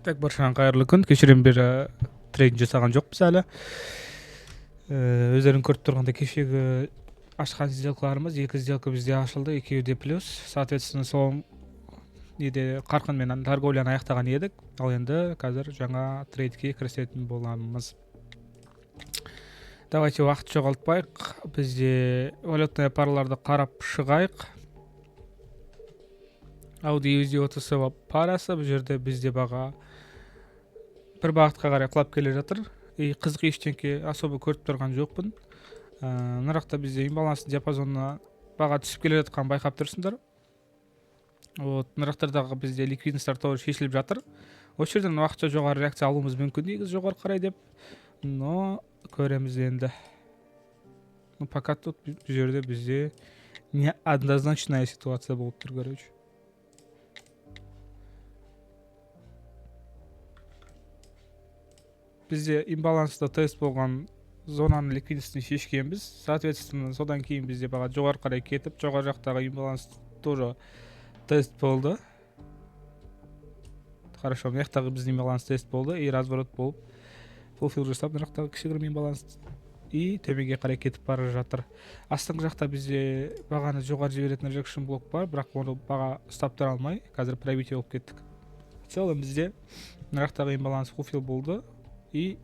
Так, баршаңа кайырлуу күн. Кечирим бир трейдинг жасаган жокпуз әлі. Өздөрүң көрүп тургандай кечеги ашкан сделкаларыбыз, 2 сделка бизде ашылды, 2 плюс. Соответственно, сол иде каркын менен торговляны аяктаган едик. Ал эndi азыр жаңа трейдке киришетін боламыз. Давайте вакыт жогалтпайык. Бизде валютный параларды карап чыгайык. Audi USD парасы бул жерде бизде бага bir багытка карай кулап келе жатыр. Кызык эчтеке особо көрүп турган жокмун. Наракта бизде имбаланс диапазонуна бага түшүп келе жатканын байкап турсуңдар. Вот, нарактардагы бизде ликвидностьтар тоже чечилип жатыр. Ошол жерден убакытча жогору реакция алуубуз мүмкүн негизи жогору карай деп. Но көрөмүз энди. Пока тут бул жерде бизде неоднозначная ситуация болуп тур, короче. Бизде имбаланста тест болгон зонанын ликвидностун чечкенбиз. Соответственно, содан кийин бизде бага жогору карай кетип, жогору жактагы имбаланс тоже тест болду. Хорошо, мынаяктагы биздин имбаланс тест болду и разворот болуп fulfill жасап, мынаяктагы кичигирим имбаланс и төмөнгө карай кетип бара жатыр. Астыңкы жакта бизде баганы жогору жиберетін rejection блок бар, бирок аны бага ұстап тура алмай, азыр пробитие болуп кеттик. В целом бизде мынаяктагы имбаланс fulfill болду и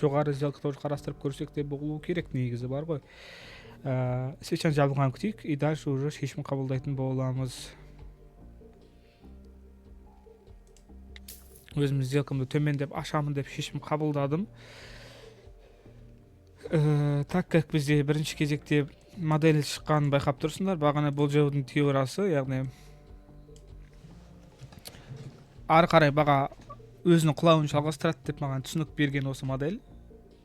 жогору сделка тоже карастырып көрсөк де болуу керек, негизи бар ғой. Свечаны жабылганын күтөйүк и дальше уже чечим кабылдайтын боламыз. Өзүм сделкамды төмөндеп ашамын деп чечим кабылдадым. Так как бизде биринчи кезекте модель чыкканын байкап турсуңдар, баганы болжоодун теориясы, ягни ары карай бага өзүнүн кулабын жалгастырат деп мага түшүнүк берген осы модель.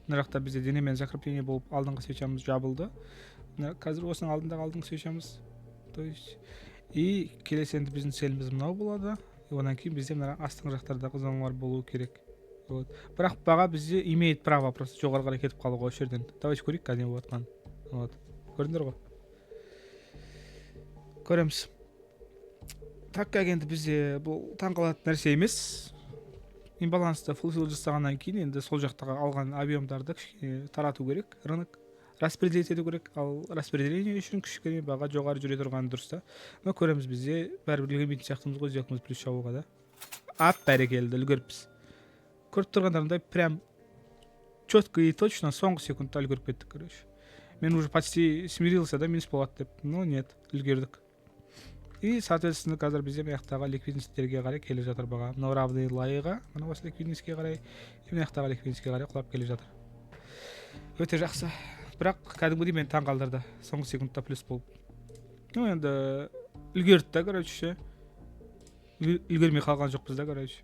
Наракта бизде дене менен закрепление болуп алдыңкы свечамыз жабылды. Азыр осунун алдындагы алдыңкы свечамыз, то есть и келесенде биздин целибиз мынау болду. Онан кийин бизде мына астыңкы жактардагы зоналар болуу керек. Вот. Бирок бага бизде имеет право просто жогору карай кетип калууга ошол жерден. Давайте көрөйүк кандай болуп атканын. Вот. Көрдүңөр го? Көрөмүз. Так как энди бизде бул таң калат нерсе эмес. Имбалансты fulfill жасагандан кийин энди сол жактагы алган объемдарды кичине таратуу керек, рынок распределить этүү керек. Ал распределение үчүн кичине бага жогору жүрө турганы дурус да. Но көрөмүз, бизде баары бир лимит сыяктымыз го, сделкамыз плюс чабууга да. Барекелде үлгөрүпбүз. Көрүп тургандарымдай прям четко и точно соңку секундта үлгөрүп кеттик, короче. Мен уже почти смирился, да, минус болот деп. Но нет, үлгөрдүк. И соответственно азыр бизде мынаяктагы ликвидностьтерге карай келе жатыр бага. Но равный лайга, мына осы ликвидностьке карай, мынаяктагы ликвидностьке карай кулап келе жатыр. Өтө жакшы. Бирок кадимгидей мени таң калтырды. Соңку секундта плюс болуп. Ну энди үлгөрдүк да, короче. Үлгөрмөй калган жокпуз да, короче.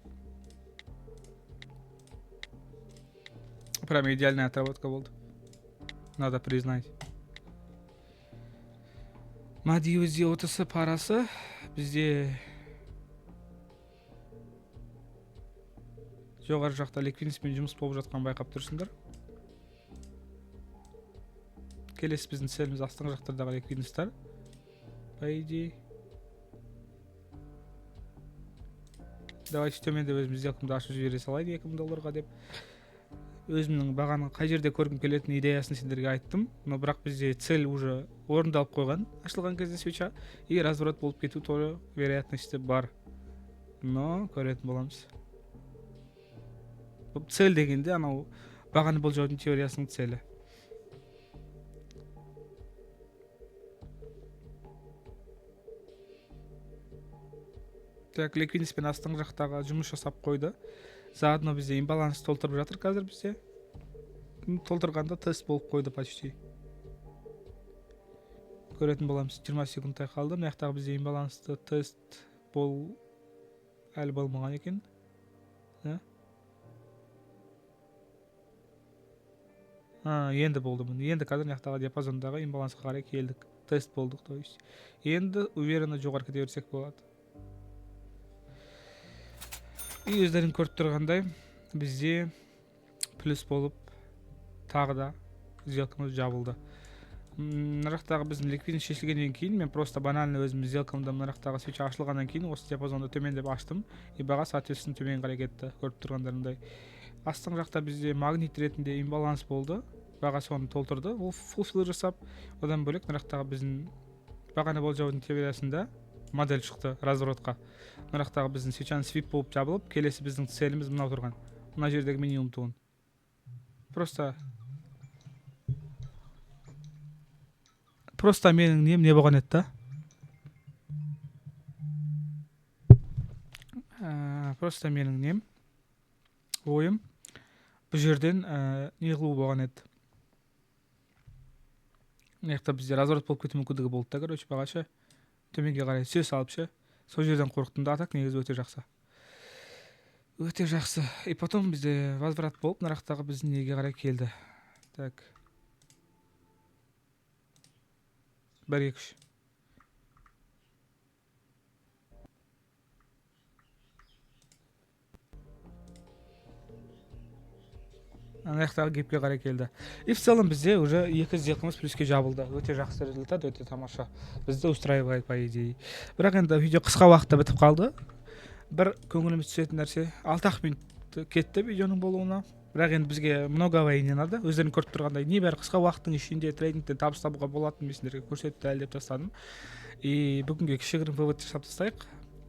Прям идеальная отработка болду. Надо признать. Мади USD OTC парасы бизде жогору жакта ликвидность менен жумуш болуп жатканын байкап турсуңдар. Келесі биздин целибиз астыңкы жактардагы ликвидностьтар. По идее. Давайте төмөндө өзүм сделкамды ачып жибере салайын $2000 деп. Өзүмдүн баганы кай жерде көргүм келетин идеясын силерге айттым. Но бирок бизде цель уже орундалып койгон. Ачылган кезде свеча и разворот болуп кетүү тоже вероятности бар. Но көрөтүн боламыз. Цель дегенде анау баганы болжоодун теориясынын цели. Так, ликвидность менен астыңкы жактагы жумуш жасап койду. Заодно бизде имбаланс толтуруп жатыр азыр бизде. Толтурганда тест болуп койду почти. Көрөтүн боламыз. 20 секундтай калды. Мынаяктагы бизде имбалансты тест әлі болмаган экен. Енді болду. Енді азыр мынаяктагы диапазондагы имбаланска карай келдик. Тест болдук, то есть. Енді уверенно жогору кете берсек болот. И өздөрүң көрүп тургандай, бизде плюс болуп тагы да сделкамыз жабылды. мына жактагы биздин ликвидность чечилгенден кийин мен просто банально өзүмдүн сделкамда мына жактагы свеча ачылгандан кийин осы диапазонду төмөндөп ачтым, и бага соответственно төмөн карай кетти. Көрүп тургандарыңдай астыңғы жакта бизде магнит иретинде имбаланс болду, бага сону толтурду. Бул фулфил жасап, одан бөлөк мына жактагы биздин баганы болжоодун теориясында модель чыкты разворотка. Мына жактагы биздин свечанын свип болуп жабылып, келеси биздин целибиз мына турган. Мына жердеги минимум тугун. Просто менин нем не болгон эт да. Просто менин нем оюм бул жерден не кылуу болгон эт. Мына жакта бизде разворот болуп кетүү мүмкүндүгү болду да, короче, багачы төмөнгө карай сөз алыпчы. Сол жерден корктум да, так негизи өтө жакшы. Өтө жакшы. И потом бизде возврат болуп, мына жактагы биздин неге карай келди. Так. 1-2-3. Ана жактагы кепке карай келди. И в целом бизде уже 2 сделкамыз плюске жабылды. Өтө жакшы результат, өтө тамаша. Бизди устраивает по идее. Бирок энди видео кыска убакытта бүтүп калды. Бир көңүлүмүз түшөтүн нерсе 6 минут кетти видеонун болууна. Бирок энди бизге многовое не надо. Өздөрүң көрүп тургандай, небери кыска убакыттын ичинде трейдингден табыш табууга болотун мен силерге көрсөтүп дәлелдеп таштадым. И бүгүнкү кичигирим вывод жасап тастайык.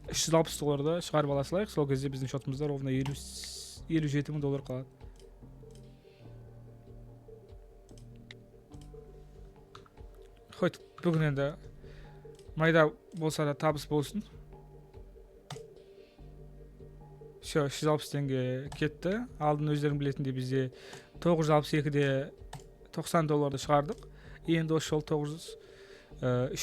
$360 чыгарып ала салайык. Сол кезде биздин счетубузда ровно $57,000 калат. Хоть бүгүн энди майда болсо да табыс болсун. Все, $360 кетти. Алдын өздөрүң билетиндей бизде $962 $90 чыгардык. Энди ошол $360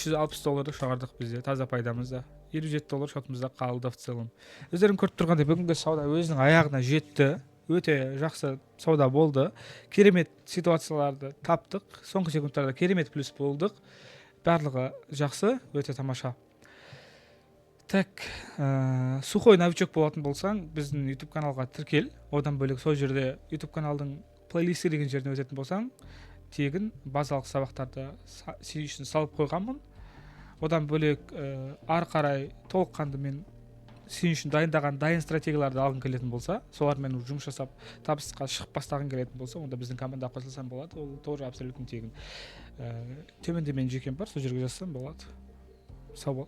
чыгардык бизде таза пайдамызда. $57 счетубузда калды в целом. Өздөрүң көрүп тургандай бүгүнкү сауда өзүнүн аягына жетти. Өтө жакшы сауда болду. Керемет ситуацияларды таптык. Соңку секундтарда керемет плюс болдук. Барлыгы жакшы, өтө тамаша. Так, сухой новичок болатын болсаң, биздин YouTube каналга тиркел. Одан бөлөк сол жерде YouTube каналдын плейлисти деген жерине өтөтүн болсаң, тегин базалык сабактарды сен үчүн салып койгонмун. Одан бөлөк ары карай толук кандуу мен сен үчүн дайындаган дайын стратегияларды алгың келетін болса, солар менен жұмыс жасап табысқа шығып бастағың келетін болса, онда біздің командаға қосылсаң болады. Ол тоже абсолютно тегін. Төменде менің жекем бар, сол жерге жазсам болады. Сау бол.